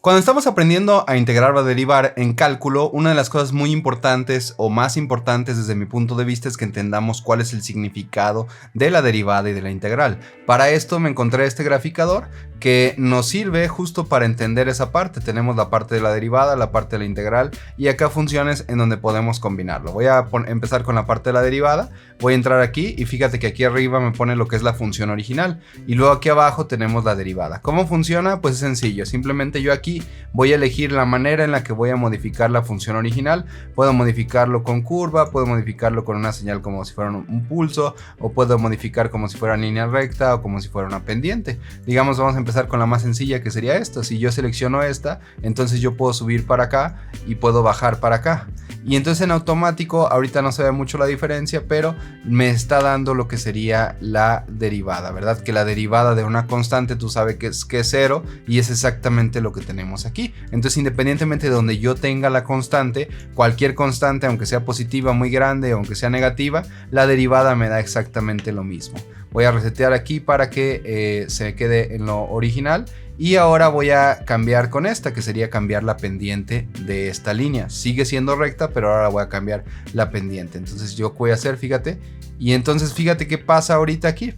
Cuando estamos aprendiendo a integrar o a derivar en cálculo, una de las cosas muy importantes o más importantes desde mi punto de vista es que entendamos cuál es el significado de la derivada y de la integral. Para esto me encontré este graficador que nos sirve justo para entender esa parte. Tenemos la parte de la derivada, la parte de la integral y acá funciones en donde podemos combinarlo. Voy a empezar con la parte de la derivada, voy a entrar aquí y fíjate que aquí arriba me pone lo que es la función original y luego aquí abajo tenemos la derivada. ¿Cómo funciona? Pues es sencillo, simplemente yo aquí voy a elegir la manera en la que voy a modificar la función original. Puedo modificarlo con curva, puedo modificarlo con una señal como si fuera un pulso, o puedo modificar como si fuera línea recta o como si fuera una pendiente. Digamos, vamos a empezar con la más sencilla, que sería esta. Si yo selecciono esta, entonces yo puedo subir para acá y puedo bajar para acá. Y entonces en automático, ahorita no se ve mucho la diferencia, pero me está dando lo que sería la derivada, ¿verdad? Que la derivada de una constante tú sabes que es 0 y es exactamente lo que tenemos aquí. Entonces, independientemente de donde yo tenga la constante, cualquier constante, aunque sea positiva muy grande o aunque sea negativa, la derivada me da exactamente lo mismo. Voy a resetear aquí para que se quede en lo original. Y ahora voy a cambiar con esta, que sería cambiar la pendiente de esta línea. Sigue siendo recta, pero ahora voy a cambiar la pendiente. Entonces yo voy a hacer, fíjate. Y entonces fíjate qué pasa ahorita aquí.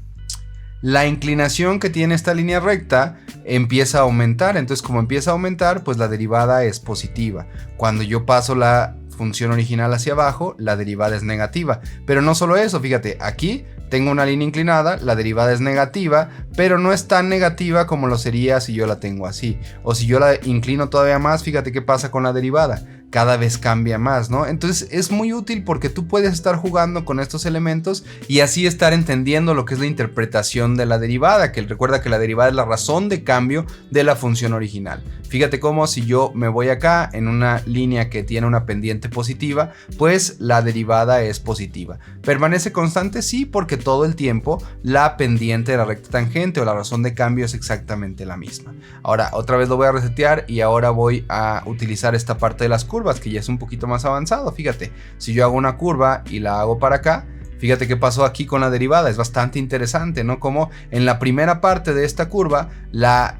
La inclinación que tiene esta línea recta empieza a aumentar. Entonces como empieza a aumentar, pues la derivada es positiva. Cuando yo paso la función original hacia abajo, la derivada es negativa. Pero no solo eso, fíjate, aquí tengo una línea inclinada, la derivada es negativa, pero no es tan negativa como lo sería si yo la tengo así. O si yo la inclino todavía más, fíjate qué pasa con la derivada. Cada vez cambia más, ¿no? Entonces es muy útil porque tú puedes estar jugando con estos elementos y así estar entendiendo lo que es la interpretación de la derivada, que recuerda que la derivada es la razón de cambio de la función original. Fíjate cómo si yo me voy acá en una línea que tiene una pendiente positiva, pues la derivada es positiva. ¿Permanece constante? Sí, porque todo el tiempo la pendiente de la recta tangente o la razón de cambio es exactamente la misma. Ahora otra vez lo voy a resetear y ahora voy a utilizar esta parte de las curvas, que ya es un poquito más avanzado. Fíjate, si yo hago una curva y la hago para acá, fíjate qué pasó aquí con la derivada. Es bastante interesante, ¿no? Como en la primera parte de esta curva, la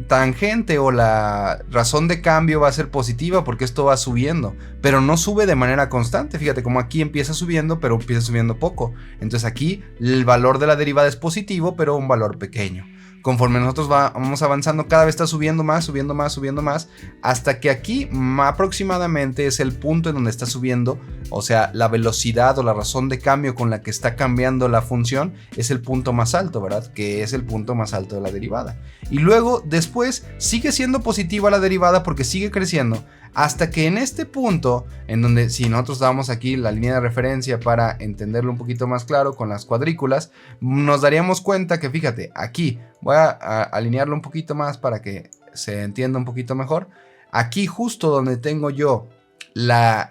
tangente o la razón de cambio va a ser positiva porque esto va subiendo, pero no sube de manera constante. Fíjate como aquí empieza subiendo, pero empieza subiendo poco. Entonces aquí el valor de la derivada es positivo, pero un valor pequeño. Conforme nosotros vamos avanzando, cada vez está subiendo más, subiendo más, subiendo más, hasta que aquí aproximadamente es el punto en donde está subiendo, o sea, la velocidad o la razón de cambio con la que está cambiando la función es el punto más alto, ¿verdad? Que es el punto más alto de la derivada. Y luego, después, sigue siendo positiva la derivada porque sigue creciendo, hasta que en este punto, en donde si nosotros damos aquí la línea de referencia para entenderlo un poquito más claro con las cuadrículas, nos daríamos cuenta que fíjate, aquí voy a alinearlo un poquito más para que se entienda un poquito mejor. Aquí justo donde tengo yo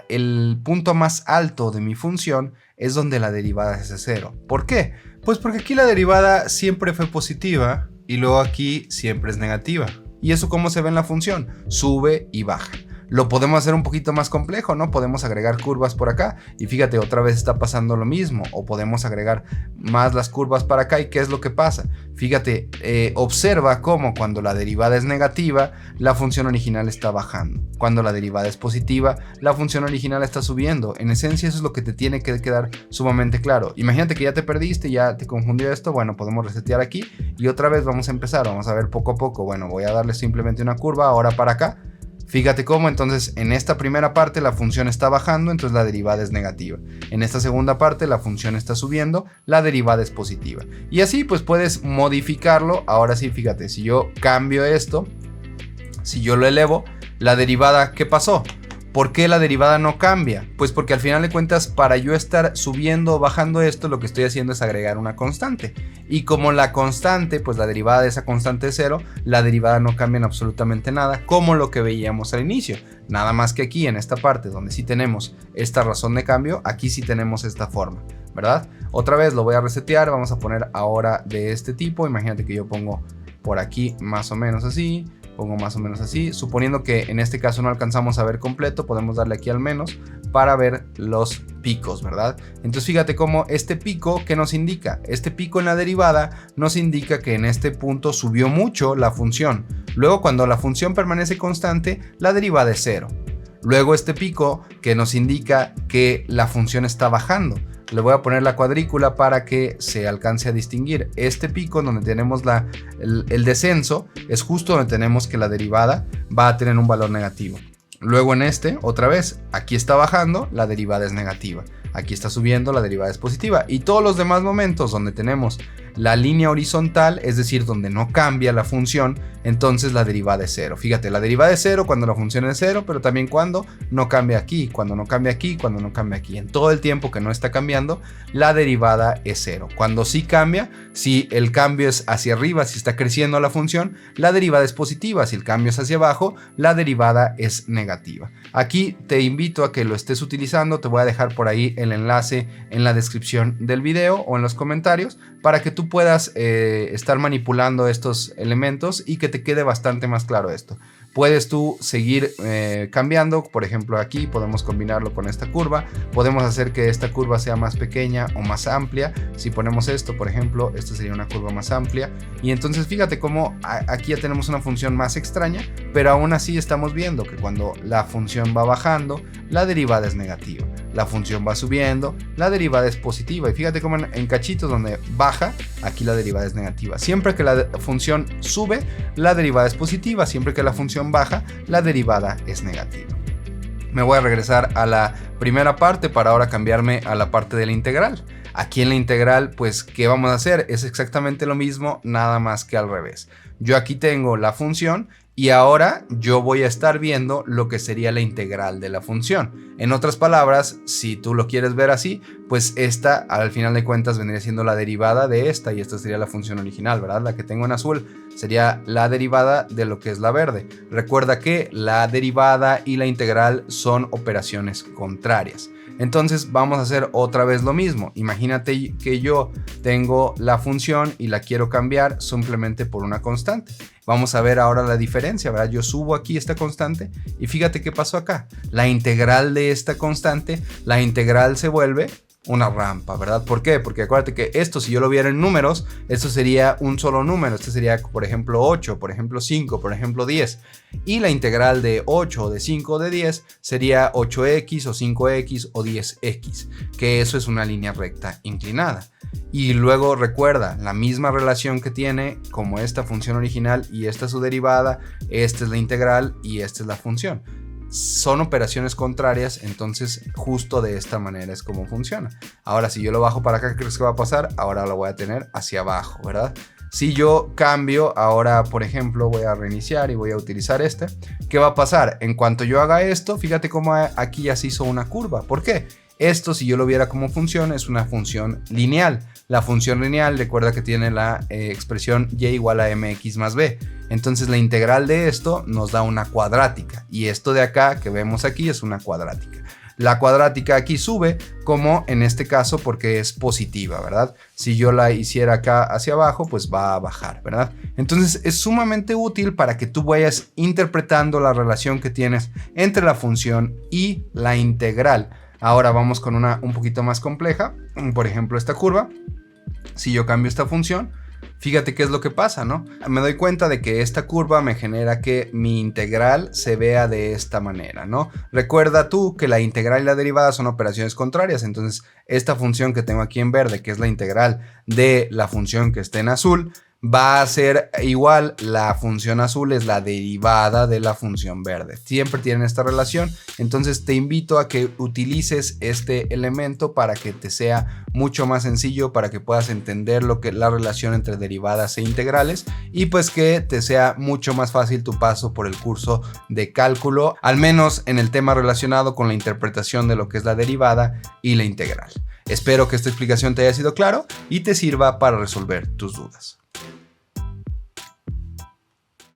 el punto más alto de mi función es donde la derivada es de 0. ¿Por qué? Pues porque aquí la derivada siempre fue positiva y luego aquí siempre es negativa. ¿Y eso cómo se ve en la función? Sube y baja. Lo podemos hacer un poquito más complejo, ¿no? Podemos agregar curvas por acá y fíjate, otra vez está pasando lo mismo. O podemos agregar más las curvas para acá y ¿qué es lo que pasa? Fíjate, observa cómo cuando la derivada es negativa, la función original está bajando. Cuando la derivada es positiva, la función original está subiendo. En esencia eso es lo que te tiene que quedar sumamente claro. Imagínate que ya te perdiste, ya te confundió esto. Bueno, podemos resetear aquí y otra vez vamos a empezar. Vamos a ver poco a poco. Bueno, voy a darle simplemente una curva ahora para acá. Fíjate cómo entonces en esta primera parte la función está bajando, entonces la derivada es negativa. En esta segunda parte la función está subiendo, la derivada es positiva. Y así pues puedes modificarlo. Ahora sí, fíjate, si yo cambio esto, si yo lo elevo, la derivada, ¿qué pasó? ¿Por qué la derivada no cambia? Pues porque al final de cuentas, para yo estar subiendo o bajando esto, lo que estoy haciendo es agregar una constante. Y como la constante, pues la derivada de esa constante es 0, la derivada no cambia en absolutamente nada, como lo que veíamos al inicio. Nada más que aquí, en esta parte, donde sí tenemos esta razón de cambio, aquí sí tenemos esta forma, ¿verdad? Otra vez lo voy a resetear, vamos a poner ahora de este tipo. Imagínate que yo pongo por aquí más o menos así. pongo más o menos así, suponiendo que en este caso no alcanzamos a ver completo, podemos darle aquí al menos para ver los picos, ¿verdad? Entonces fíjate cómo este pico, ¿qué nos indica? Este pico en la derivada nos indica que en este punto subió mucho la función. Luego, cuando la función permanece constante, la derivada es 0. Luego este pico que nos indica que la función está bajando. Le voy a poner la cuadrícula para que se alcance a distinguir. Este pico donde tenemos el descenso es justo donde tenemos que la derivada va a tener un valor negativo. Luego en este, otra vez, aquí está bajando, la derivada es negativa. Aquí está subiendo, la derivada es positiva. Y todos los demás momentos donde tenemos la línea horizontal, es decir, donde no cambia la función, entonces la derivada es 0. Fíjate, la derivada es 0 cuando la función es 0, pero también cuando no cambia aquí, cuando no cambia aquí, cuando no cambia aquí. En todo el tiempo que no está cambiando, la derivada es 0. Cuando sí cambia, si el cambio es hacia arriba, si está creciendo la función, la derivada es positiva. Si el cambio es hacia abajo, la derivada es negativa. Aquí te invito a que lo estés utilizando. Te voy a dejar por ahí el enlace en la descripción del video o en los comentarios para que tú puedas estar manipulando estos elementos y que te quede bastante más claro esto. Puedes tú seguir cambiando, por ejemplo aquí podemos combinarlo con esta curva, podemos hacer que esta curva sea más pequeña o más amplia. Si ponemos esto, por ejemplo, esta sería una curva más amplia y entonces fíjate cómo aquí ya tenemos una función más extraña, pero aún así estamos viendo que cuando la función va bajando, la derivada es negativa. La función va subiendo, la derivada es positiva y fíjate cómo en cachitos donde baja, aquí la derivada es negativa. Siempre que la función sube, la derivada es positiva. Siempre que la función baja, la derivada es negativa. Me voy a regresar a la primera parte para ahora cambiarme a la parte de la integral. Aquí en la integral, pues, ¿qué vamos a hacer? Es exactamente lo mismo, nada más que al revés. Yo aquí tengo la función y ahora yo voy a estar viendo lo que sería la integral de la función. En otras palabras, si tú lo quieres ver así, pues esta al final de cuentas vendría siendo la derivada de esta y esta sería la función original, ¿verdad? La que tengo en azul sería la derivada de lo que es la verde. Recuerda que la derivada y la integral son operaciones contrarias. Entonces vamos a hacer otra vez lo mismo. Imagínate que yo tengo la función y la quiero cambiar simplemente por una constante. Vamos a ver ahora la diferencia, ¿verdad? Yo subo aquí esta constante y fíjate qué pasó acá. La integral de esta constante, la integral se vuelve una rampa, ¿verdad? ¿Por qué? Porque acuérdate que esto, si yo lo viera en números, esto sería un solo número. Este sería, por ejemplo, 8, por ejemplo, 5, por ejemplo, 10. Y la integral de 8, de 5, de 10 sería 8x o 5x o 10x, que eso es una línea recta inclinada. Y luego recuerda la misma relación que tiene como esta función original y esta es su derivada, esta es la integral y esta es la función. Son operaciones contrarias, entonces justo de esta manera es como funciona. Ahora si yo lo bajo para acá, ¿qué crees que va a pasar? Ahora lo voy a tener hacia abajo, ¿verdad? Si yo cambio, ahora por ejemplo voy a reiniciar y voy a utilizar este, ¿qué va a pasar? En cuanto yo haga esto, fíjate cómo aquí ya se hizo una curva. ¿Por qué? Esto, si yo lo viera como función, es una función lineal. La función lineal, recuerda que tiene la expresión y igual a mx más b. Entonces la integral de esto nos da una cuadrática. Y esto de acá que vemos aquí es una cuadrática. La cuadrática aquí sube, como en este caso, porque es positiva, ¿verdad? Si yo la hiciera acá hacia abajo, pues va a bajar, ¿verdad? Entonces es sumamente útil para que tú vayas interpretando la relación que tienes entre la función y la integral. Ahora vamos con una un poquito más compleja, por ejemplo esta curva. Si yo cambio esta función, fíjate qué es lo que pasa, ¿no? Me doy cuenta de que esta curva me genera que mi integral se vea de esta manera, ¿no? Recuerda tú que la integral y la derivada son operaciones contrarias, entonces esta función que tengo aquí en verde, que es la integral de la función que está en azul, va a ser igual, la función azul es la derivada de la función verde. Siempre tienen esta relación, entonces te invito a que utilices este elemento para que te sea mucho más sencillo, para que puedas entender la relación entre derivadas e integrales y pues que te sea mucho más fácil tu paso por el curso de cálculo, al menos en el tema relacionado con la interpretación de lo que es la derivada y la integral. Espero que esta explicación te haya sido claro y te sirva para resolver tus dudas.